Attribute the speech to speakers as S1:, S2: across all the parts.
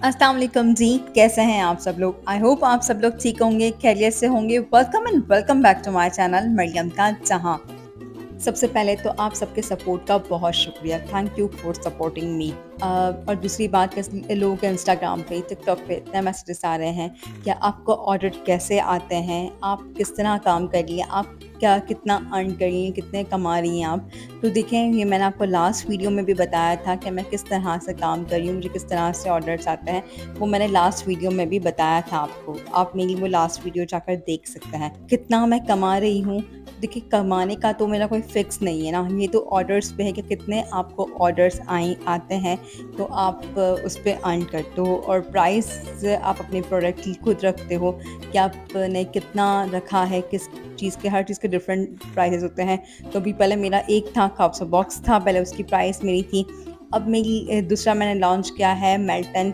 S1: अस्सलाम वालेकुम जी, कैसे हैं आप सब लोग? आई होप आप सब लोग ठीक होंगे, खैरियत से होंगे। Welcome and welcome back to my channel Maryam का जहां। सबसे पहले तो आप सबके सपोर्ट का बहुत शुक्रिया। Thank you for supporting me. और दूसरी बात, कैसे लोगों के इंस्टाग्राम पे, टिकटॉक पे इतने मैसेजेस आ रहे हैं कि आपको ऑर्डर कैसे आते हैं, आप किस तरह काम कर रही हैं, आप क्या कितना अर्न कर रही हैं, कितने कमा रही हैं आप। तो देखें, ये मैंने आपको लास्ट वीडियो में भी बताया था कि मैं किस तरह से काम कर रही हूँ, मुझे किस तरह से ऑर्डर्स आते हैं। वो मैंने लास्ट वीडियो में भी बताया था आपको। आप मेरी वो लास्ट वीडियो जाकर देख सकते हैं। कितना मैं कमा रही हूँ, देखिए कमाने का तो मेरा कोई फिक्स नहीं है ना, ये तो ऑर्डर्स पे है कि कितने आपको ऑर्डर्स आते हैं तो आप उस पे अर्न करते हो। और प्राइस आप अपने प्रोडक्ट की खुद रखते हो कि आपने कितना रखा है, किस चीज़ के, हर चीज़ के डिफरेंट प्राइसेस होते हैं। तो अभी पहले मेरा एक था काप्सा बॉक्स था, पहले उसकी प्राइस मेरी थी। अब मेरी दूसरा मैंने लॉन्च किया है मेल्टन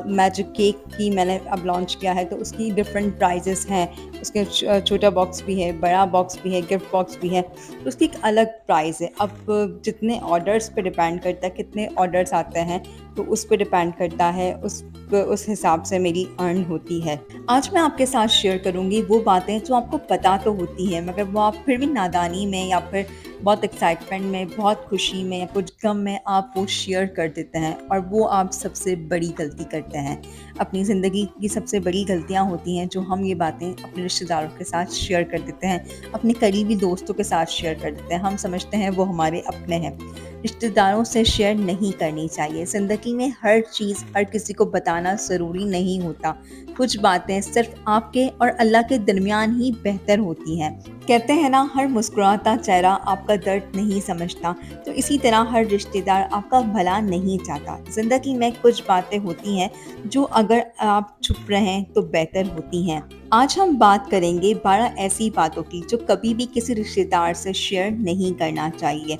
S1: मैजिक केक की, मैंने अब लॉन्च किया है। तो उसकी डिफरेंट प्राइजेस हैं, उसके छोटा बॉक्स भी है, बड़ा बॉक्स भी है, गिफ्ट बॉक्स भी है। तो उसकी एक अलग प्राइस है। अब जितने ऑर्डर्स पे डिपेंड करता है, कितने ऑर्डर्स आते हैं तो उस पे डिपेंड करता है, उस हिसाब से मेरी अर्न होती है। आज मैं आपके साथ शेयर करूंगी वो बातें जो आपको पता तो होती हैं, मगर वो आप फिर भी नादानी में या फिर बहुत एक्साइटमेंट में, बहुत खुशी में या कुछ गम में आप वो शेयर कर देते हैं, और वो आप सबसे बड़ी गलती करते हैं। अपनी ज़िंदगी की सबसे बड़ी गलतियाँ होती हैं जो हम ये बातें अपने रिश्तेदारों के साथ शेयर कर देते हैं, अपने करीबी दोस्तों के साथ शेयर कर देते हैं। हम समझते हैं वो हमारे अपने हैं। रिश्तेदारों से शेयर नहीं करनी चाहिए। ज़िंदगी में हर चीज़ हर किसी को बताना ज़रूरी नहीं होता। कुछ बातें सिर्फ आपके और अल्लाह के दरमियान ही बेहतर होती हैं। कहते हैं ना, हर मुस्कुराता चेहरा आपका दर्द नहीं समझता। तो इसी तरह हर रिश्तेदार आपका भला नहीं चाहता। ज़िंदगी में कुछ बातें होती हैं जो अगर आप चुप रहें तो बेहतर होती हैं। आज हम बात करेंगे 12 ऐसी बातों की जो कभी भी किसी रिश्तेदार से शेयर नहीं करना चाहिए।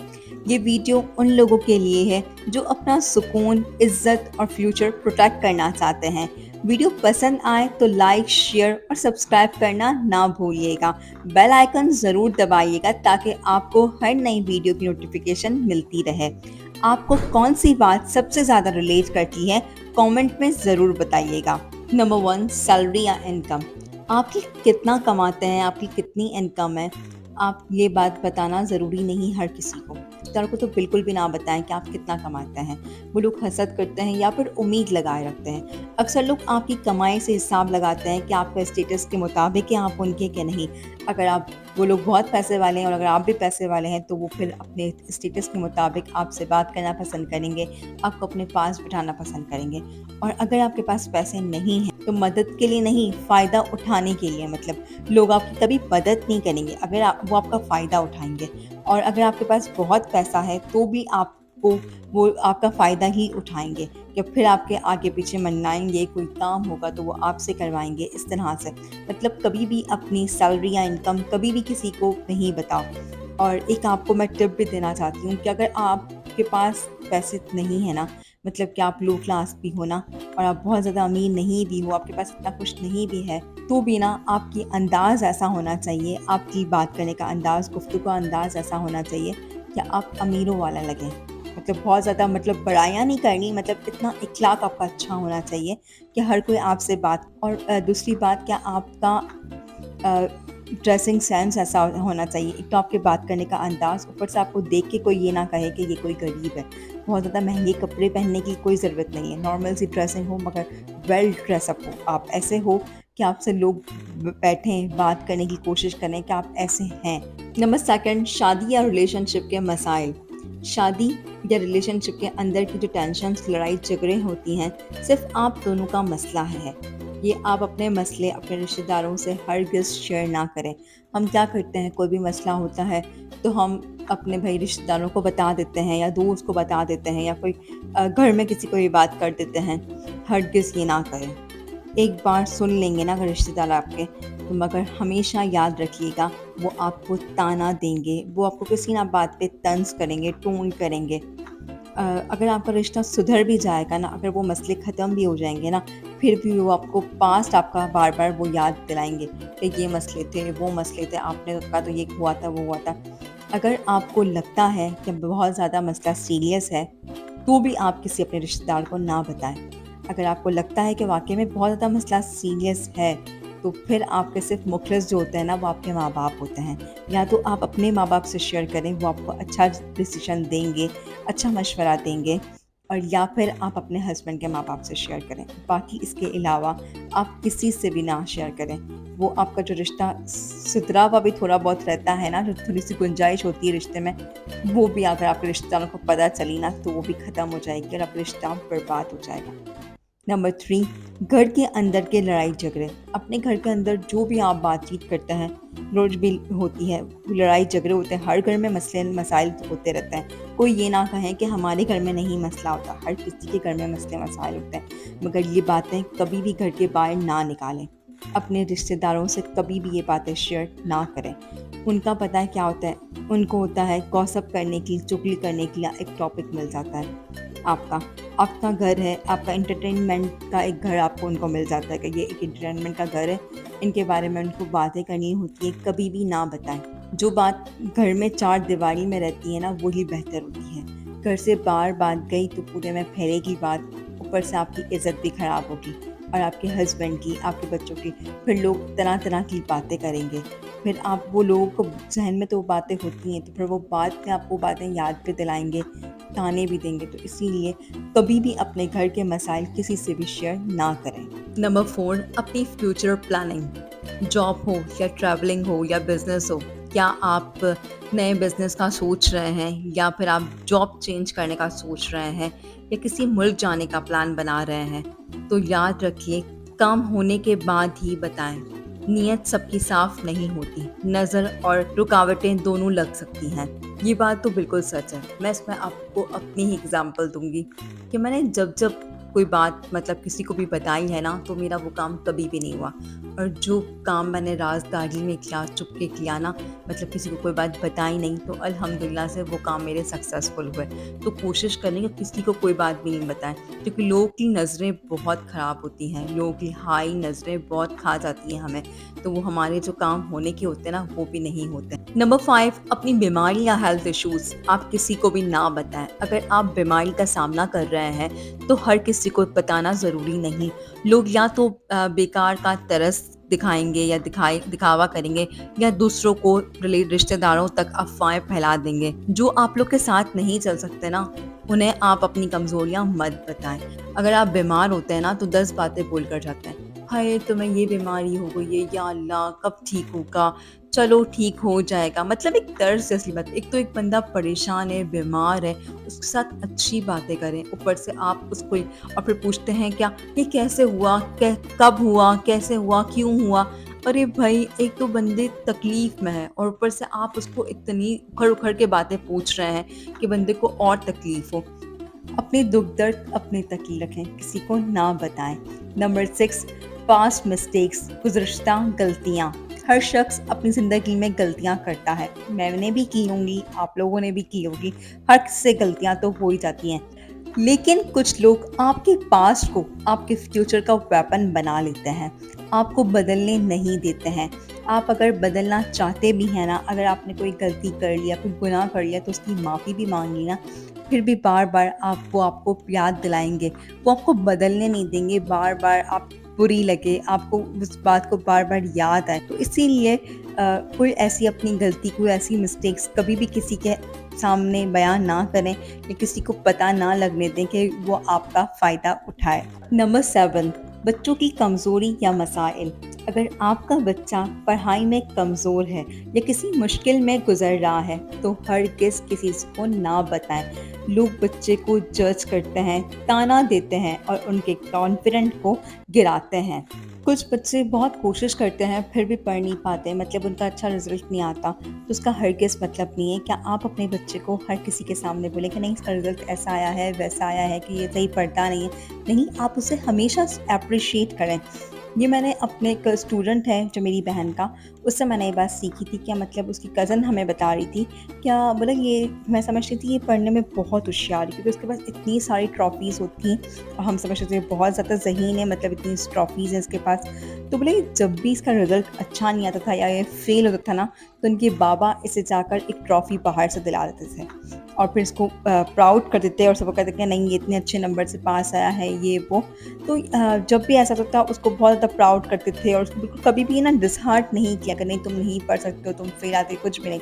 S1: ये वीडियो उन लोगों के लिए है जो अपना सुकून, इज्जत और फ्यूचर प्रोटेक्ट करना चाहते हैं। वीडियो पसंद आए तो लाइक, शेयर और सब्सक्राइब करना ना भूलिएगा। बेल आइकन ज़रूर दबाइएगा ताकि आपको हर नई वीडियो की नोटिफिकेशन मिलती रहे। आपको कौन सी बात सबसे ज़्यादा रिलेट करती है, कमेंट में ज़रूर बताइएगा। नंबर 1, सैलरी या इनकम। आपकी कितना कमाते हैं, आपकी कितनी इनकम है, आप ये बात बताना ज़रूरी नहीं हर किसी को। रिश्तेदारों को तो बिल्कुल भी ना बताएं कि आप कितना कमाते हैं। वो लोग हसद करते हैं या फिर उम्मीद लगाए रखते हैं। अक्सर लोग आपकी कमाई से हिसाब लगाते हैं कि आपका स्टेटस के मुताबिक है आप उनके कि नहीं। अगर आप वो लोग बहुत पैसे वाले हैं और अगर आप भी पैसे वाले हैं तो वो फिर अपने स्टेटस के मुताबिक आपसे बात करना पसंद करेंगे, आपको अपने पास बिठाना पसंद करेंगे। और अगर आपके पास पैसे नहीं हैं तो मदद के लिए नहीं, फ़ायदा उठाने के लिए, मतलब लोग आपकी कभी मदद नहीं करेंगे, अगर वो आपका फ़ायदा उठाएंगे। और अगर आपके पास बहुत पैसा है तो भी आपको वो आपका फ़ायदा ही उठाएंगे, कि फिर आपके आगे पीछे मनाएंगे, कोई काम होगा तो वो आपसे करवाएंगे, इस तरह से। मतलब कभी भी अपनी सैलरी या इनकम कभी भी किसी को नहीं बताओ। और एक आपको मैं टिप भी देना चाहती हूँ कि अगर आपके पास पैसे नहीं है ना, मतलब कि आप लो क्लास भी हो ना और आप बहुत ज़्यादा अमीर नहीं भी हो, आपके पास इतना कुछ नहीं भी है, तो भी ना आपकी अंदाज़ ऐसा होना चाहिए, आपकी बात करने का अंदाज़, गुफ्तगू का अंदाज़ ऐसा होना चाहिए कि आप अमीरों वाला लगें। मतलब बहुत ज़्यादा, मतलब बड़ाइयाँ नहीं करनी, मतलब इतना इखलाक आपका अच्छा होना चाहिए कि हर कोई आपसे बात। और दूसरी बात, क्या आपका ड्रेसिंग सेंस ऐसा होना चाहिए। एक तो आपके बात करने का अंदाज़, ऊपर से आपको देख के कोई ये ना कहे कि ये कोई गरीब है। बहुत ज़्यादा महंगे कपड़े पहनने की कोई ज़रूरत नहीं है, नॉर्मल सी ड्रेसिंग हो मगर वेल ड्रेसअप हो। आप ऐसे हो कि आपसे लोग बैठें, बात करने की कोशिश करें कि आप ऐसे हैं। नंबर 2, शादी या रिलेशनशिप के मसाइल। शादी या रिलेशनशिप के अंदर की जो टेंशन्स, लड़ाई झगड़े होती हैं, सिर्फ आप दोनों का मसला है। ये आप अपने मसले अपने रिश्तेदारों से हरगिज़ शेयर ना करें। हम क्या करते हैं, कोई भी मसला होता है तो हम अपने भाई रिश्तेदारों को बता देते हैं या दोस्त को बता देते हैं या कोई घर में किसी को ये बात कर देते हैं। हरगिज़ ये ना करें। एक बार सुन लेंगे ना अगर रिश्तेदार आपके, तो मगर हमेशा याद रखिएगा वो आपको ताना देंगे, वो आपको किसी ना बात पे तंज़ करेंगे, टोंट करेंगे। अगर आपका रिश्ता सुधर भी जाएगा ना, अगर वो मसले ख़त्म भी हो जाएंगे ना, फिर भी वो आपको पास्ट आपका बार बार वो याद दिलाएंगे कि ये मसले थे, वो मसले थे, आपने कहा तो ये हुआ था, वो हुआ था। अगर आपको लगता है कि बहुत ज़्यादा मसला सीरियस है तो भी आप किसी अपने रिश्तेदार को ना बताएं। اگر آپ کو لگتا ہے کہ واقعی میں بہت زیادہ مسئلہ سیریس ہے تو پھر آپ کے صرف مخلص جو ہوتے ہیں نا وہ آپ کے ماں باپ ہوتے ہیں. یا تو آپ اپنے ماں باپ سے شیئر کریں، وہ آپ کو اچھا ڈیسیشن دیں گے، اچھا مشورہ دیں گے، اور یا پھر آپ اپنے ہسبینڈ کے ماں باپ سے شیئر کریں. باقی اس کے علاوہ آپ کسی سے بھی نہ شیئر کریں. وہ آپ کا جو رشتہ ستھرا ہوا بھی تھوڑا بہت رہتا ہے نا، جو تھوڑی سی گنجائش ہوتی ہے رشتے میں، وہ بھی اگر آپ کے رشتہ داروں کو پتہ چلی نا تو وہ بھی ختم ہو جائے گی اور آپ کا رشتہ برباد ہو جائے گا. نمبر 3، گھر کے اندر کے لڑائی جھگڑے. اپنے گھر کے اندر جو بھی آپ بات چیت کرتے ہیں، روز بھی ہوتی ہے، لڑائی جھگڑے ہوتے ہیں، ہر گھر میں مسئلے مسائل ہوتے رہتے ہیں. کوئی یہ نہ کہیں کہ ہمارے گھر میں نہیں مسئلہ ہوتا، ہر کسی کے گھر میں مسئلے مسائل ہوتے ہیں. مگر یہ باتیں کبھی بھی گھر کے باہر نہ نکالیں. اپنے رشتہ داروں سے کبھی بھی یہ باتیں شیئر نہ کریں. ان کا پتہ ہے کیا ہوتا ہے، ان کو ہوتا ہے گوسپ کرنے کی، چگلی کرنے کے لیے ایک ٹاپک مل جاتا ہے. آپ کا گھر ہے، آپ کا انٹرٹینمنٹ کا ایک گھر آپ کو ان کو مل جاتا ہے کہ یہ ایک انٹرٹینمنٹ کا گھر ہے، ان کے بارے میں ان کو باتیں کرنی ہوتی ہے. کبھی بھی نہ بتائیں. جو بات گھر میں چار دیواری میں رہتی ہے نا وہی بہتر ہوتی ہے. گھر سے باہر بات گئی تو پورے میں پھیلے گی بات، اوپر سے آپ کی عزت بھی خراب ہوگی اور آپ کے ہسبینڈ کی، آپ کے بچوں کی. پھر لوگ طرح طرح کی باتیں کریں گے. پھر آپ وہ لوگوں کو ذہن میں تو وہ باتیں ہوتی ہیں تو پھر وہ بعد میں آپ کو باتیں یاد پہ دلائیں گے، تانے بھی دیں گے. تو اسی لیے کبھی بھی اپنے گھر کے مسائل کسی سے بھی شیئر نہ کریں. نمبر 4، اپنی فیوچر پلاننگ. جاب ہو یا ٹریولنگ ہو یا بزنس ہو، کیا آپ نئے بزنس کا سوچ رہے ہیں یا پھر آپ جاب چینج کرنے کا سوچ رہے ہیں یا کسی ملک جانے کا پلان بنا رہے ہیں، تو یاد رکھیے کام ہونے کے بعد ہی بتائیں. نیت سب کی صاف نہیں ہوتی، نظر اور رکاوٹیں دونوں لگ سکتی ہیں. یہ بات تو بالکل سچ ہے. میں اس میں آپ کو اپنی ہی اگزامپل دوں گی کہ میں نے جب کوئی بات مطلب کسی کو بھی بتائی ہے نا تو میرا وہ کام کبھی بھی نہیں ہوا. اور جو کام میں نے رازداری میں کیا، چپ کے کیا نا، مطلب کسی کو کوئی بات بتائی نہیں، تو الحمدللہ سے وہ کام میرے سکسیزفل ہوئے. تو کوشش کریں کہ کسی کو کوئی بات بھی نہیں بتائیں، کیونکہ لوگوں کی نظریں بہت خراب ہوتی ہیں، لوگوں کی ہائی نظریں بہت کھا جاتی ہیں ہمیں. تو وہ ہمارے جو کام ہونے کے ہوتے ہیں نا وہ بھی نہیں ہوتے. نمبر 5، اپنی بیماری یا ہیلتھ ایشوز آپ کسی کو بھی نہ بتائیں. اگر آپ بیماری کا سامنا کر رہے ہیں تو ہر کسی کو بتانا ضروری نہیں. لوگ یا تو بیکار کا ترس دکھائیں گے یا دکھاوا کریں گے، یا دوسروں کو رشتہ داروں تک افواہیں پھیلا دیں گے. جو آپ لوگ کے ساتھ نہیں چل سکتے نا انہیں آپ اپنی کمزوریاں مت بتائیں. اگر آپ بیمار ہوتے ہیں نا تو 10 باتیں بول کر جاتے ہیں، ہائے تمہیں یہ بیماری ہو گئی ہے، یا اللہ کب ٹھیک ہوگا، چلو ٹھیک ہو جائے گا. مطلب ایک طرز جیسی بات. ایک تو ایک بندہ پریشان ہے، بیمار ہے، اس کے ساتھ اچھی باتیں کریں. اوپر سے آپ اس کو اور پھر پوچھتے ہیں کیا یہ کیسے ہوا، کب ہوا، کیسے ہوا، کیوں ہوا. ارے بھائی ایک تو بندے تکلیف میں ہے اور اوپر سے آپ اس کو اتنی اکھڑ کے باتیں پوچھ رہے ہیں کہ بندے کو اور تکلیف ہو. اپنے دکھ درد اپنے تک ہی رکھیں، کسی کو نہ بتائیں. نمبر 6، پاسٹ مسٹیکس، گزشتہ غلطیاں. ہر شخص اپنی زندگی میں غلطیاں کرتا ہے. میں نے بھی کی ہوں گی، آپ لوگوں نے بھی کی ہوگی. ہر کسی سے غلطیاں تو ہو ہی جاتی ہیں. لیکن کچھ لوگ آپ کے پاسٹ کو آپ کے فیوچر کا ویپن بنا لیتے ہیں، آپ کو بدلنے نہیں دیتے ہیں. آپ اگر بدلنا چاہتے بھی ہیں نا، اگر آپ نے کوئی غلطی کر لیا، کوئی گناہ کر لیا تو اس کی معافی بھی مانگ لی نا، پھر بھی بار بار آپ کو یاد دلائیں گے. وہ آپ کو بدلنے نہیں دیں گے. بار بار آپ بری لگے، آپ کو اس بات کو بار بار یاد آئے. تو اسی لیے کوئی ایسی اپنی غلطی، کوئی ایسی مسٹیکس کبھی بھی کسی کے سامنے بیان نہ کریں یا کسی کو پتہ نہ لگنے دیں کہ وہ آپ کا فائدہ اٹھائے. نمبر 7، بچوں کی کمزوری یا مسائل. اگر آپ کا بچہ پڑھائی میں کمزور ہے یا کسی مشکل میں گزر رہا ہے تو ہرگز کسی کو نہ بتائیں. لوگ بچے کو جج کرتے ہیں، تانا دیتے ہیں اور ان کے کانفیڈنٹ کو گراتے ہیں. کچھ بچے بہت کوشش کرتے ہیں پھر بھی پڑھ نہیں پاتے، مطلب ان کا اچھا رزلٹ نہیں آتا. تو اس کا ہرگز مطلب نہیں ہے کیا آپ اپنے بچے کو ہر کسی کے سامنے بولیں کہ نہیں اس کا رزلٹ ایسا آیا ہے، ویسا آیا ہے، کہ یہ صحیح پڑھتا نہیں ہے. نہیں، آپ اسے ہمیشہ اپریشیٹ کریں. یہ میں نے اپنے ایک اسٹوڈنٹ ہے جو میری بہن کا، اس سے میں نے یہ بات سیکھی تھی. کیا مطلب اس کی کزن ہمیں بتا رہی تھی کیا بولا یہ میں سمجھتی تھی یہ پڑھنے میں بہت ہوشیار ہے کیونکہ اس کے پاس اتنی ساری ٹرافیز ہوتی ہیں اور ہم سمجھتے تھے بہت زیادہ ذہین ہے، مطلب اتنی ٹرافیز ہیں اس کے پاس. تو بولے جب بھی اس کا رزلٹ اچھا نہیں آتا تھا یا یہ فیل ہوتا تھا نا تو ان کے بابا اسے جا کر ایک ٹرافی باہر سے دلا دیتے تھے और फिर इसको प्राउड कर देते हैं और सबको कहते हैं कि नहीं ये इतने अच्छे नंबर से पास आया है ये वो। तो जब भी ऐसा होता था उसको बहुत ज़्यादा प्राउड करते थे और उसको बिल्कुल कभी भी ना डिसहार्ट नहीं किया कि नहीं तुम नहीं पढ़ सकते हो, तुम फेल आते हो, कुछ भी नहीं।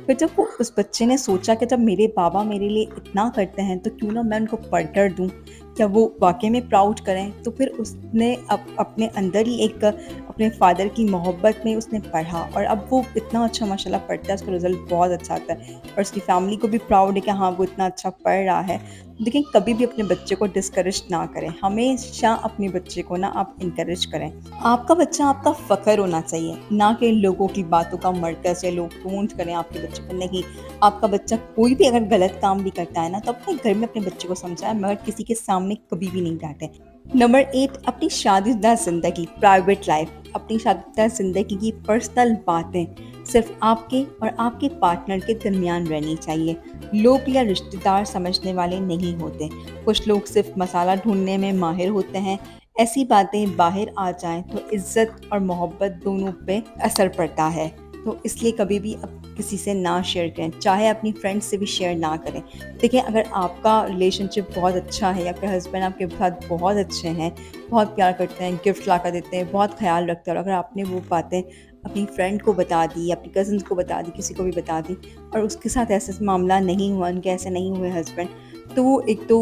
S1: फिर जब वो उस बच्चे ने सोचा कि जब मेरे बाबा मेरे लिए इतना करते हैं तो क्यों ना मैं उनको पढ़कर दूँ, क्या वो वाक़ई में प्राउड करें? तो फिर उसने अपने अंदर ही एक अपने फ़ादर की मोहब्बत में उसने पढ़ा और अब वो इतना अच्छा माशाल्लाह पढ़ता है, उसका रिज़ल्ट बहुत अच्छा आता है और उसकी फ़ैमिली को भी प्राउड है कि हाँ, वो इतना अच्छा पढ़ रहा है। लेकिन कभी भी अपने बच्चे को डिस्करेज ना करें, हमेशा अपने बच्चे को ना आप एनकरेज करें। आपका बच्चा आपका फ़ख्र होना चाहिए, ना कि लोगों की बातों का मरकज़ या लोग टोंट करें आपके बच्चे को, नहीं। आपका बच्चा कोई भी अगर गलत काम भी करता है ना, तो अपने घर में अपने बच्चे को समझाएँ मगर किसी के सामने कभी भी नहीं डाँटें। नंबर 8, अपनी शादीशुदा ज़िंदगी, प्राइवेट लाइफ़, अपनी शादीशुदा ज़िंदगी की पर्सनल बातें सिर्फ़ आपके और आपके पार्टनर के दरमियान रहनी चाहिए। लोग या रिश्तेदार समझने वाले नहीं होते। कुछ लोग सिर्फ़ मसाला ढूँढने में माहिर होते हैं। ऐसी बातें बाहर आ जाएँ तो इज़्ज़त और मोहब्बत दोनों पे असर पड़ता है। तो इसलिए कभी भी अब किसी से ना शेयर करें, चाहे अपनी फ्रेंड्स से भी शेयर ना करें। देखिए, अगर आपका रिलेशनशिप बहुत अच्छा है या आपके हस्बैंड आपके साथ बहुत अच्छे हैं, बहुत प्यार करते हैं, गिफ्ट लाकर देते हैं, बहुत ख़्याल रखते हैं और अगर आपने वो बातें अपनी फ्रेंड को बता दी, अपनी कज़िन्स को बता दी, किसी को भी बता दी और उसके साथ ऐसा मामला नहीं हुआ, उनके ऐसे नहीं हुए हस्बैंड, तो वो एक तो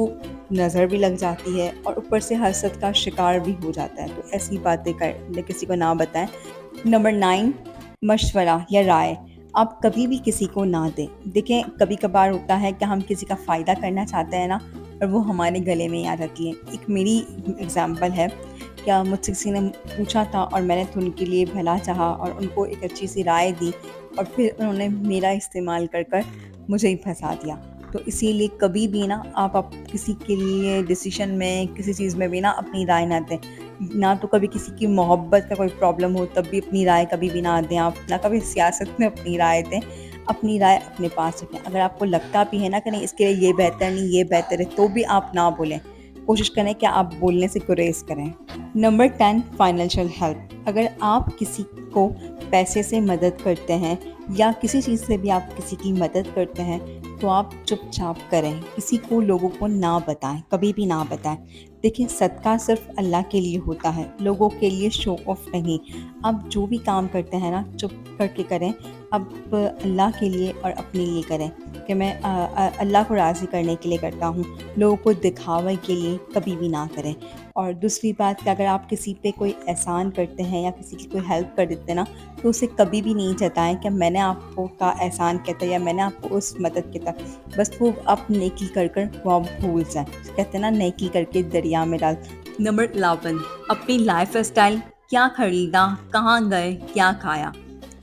S1: नज़र भी लग जाती है और ऊपर से हसद का शिकार भी हो जाता है। तो ऐसी बातें किसी को ना बताएँ। नंबर 9, मशवरा या राय, आप कभी भी किसी को ना दें। देखें, कभी-कभार होता है कि हम किसी का फ़ायदा करना चाहते हैं ना और वो हमारे गले में ही आ जाती है। एक मेरी एग्ज़ाम्पल है, क्या मुझसे किसी ने पूछा था और मैंने तो उनके लिए भला चाहा और उनको एक अच्छी-सी राय दी और फिर उन्होंने मेरा इस्तेमाल कर मुझे ही फँसा दिया। तो इसीलिए कभी भी ना आप किसी के लिए डिसीज़न में, किसी चीज़ में भी ना अपनी राय ना दें। ना तो कभी किसी की मोहब्बत का कोई प्रॉब्लम हो तब भी अपनी राय कभी भी ना दें आप, ना कभी सियासत में अपनी राय दें। अपनी राय अपने पास रखें। अगर आपको लगता भी है ना कि नहीं इसके लिए ये बेहतर नहीं, ये बेहतर है, तो भी आप ना बोलें। कोशिश करें कि आप बोलने से गुरेज़ करें। Number 10, financial help. अगर आप किसी को पैसे से मदद करते हैं या किसी चीज़ से भी आप किसी की मदद करते हैं, तो आप चुपचाप करें। किसी को, लोगों को ना बताएँ, कभी भी ना बताएँ। देखिए, सदका सिर्फ़ अल्लाह के लिए होता है, लोगों के लिए शो ऑफ़ नहीं। आप जो भी काम करते हैं ना, चुप करके करें। अब अल्लाह के लिए और अपने लिए करें कि मैं अल्लाह को राज़ी करने के लिए करता हूँ। लोगों को दिखावे के लिए कभी भी ना करें। और दूसरी बात कि अगर आप किसी पे कोई एहसान करते हैं या किसी की कोई हेल्प कर देते हैं ना, तो उसे कभी भी नहीं जताएँ कि मैंने आपको का एहसान किया था या मैंने आपको उस मदद की था। बस वो आप नेकी कर वो आप भूल जाएँ। कहते हैं ना, नेकी करके दरिया में डाल। नंबर 11, अपनी लाइफ़ स्टाइल, क्या खरीदा, कहाँ गए, क्या खाया?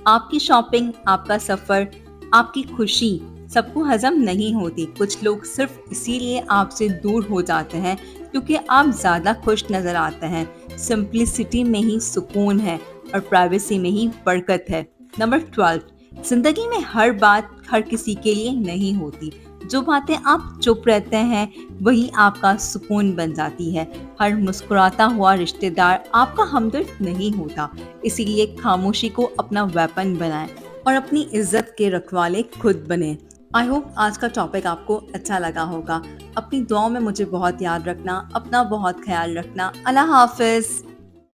S1: आपकी शॉपिंग, आपका सफ़र, आपकी खुशी सबको हज़म नहीं होती। कुछ लोग सिर्फ़ इसीलिए आपसे दूर हो जाते हैं क्योंकि आप ज़्यादा खुश नज़र आते हैं। सिंप्लिसिटी में ही सुकून है और प्राइवेसी में ही बरकत है। नंबर 12, ज़िंदगी में हर बात हर किसी के लिए नहीं होती। जो बातें आप चुप रहते हैं वही आपका सुकून बन जाती है। हर मुस्कुराता हुआ रिश्तेदार आपका हमदर्द नहीं होता। इसीलिए खामोशी को अपना वेपन बनाएं और अपनी इज्जत के रखवाले खुद बने। आई होप आज का टॉपिक आपको अच्छा लगा होगा। अपनी दुआओं में मुझे बहुत याद रखना, अपना बहुत ख्याल रखना। अल्लाह हाफ़िज़।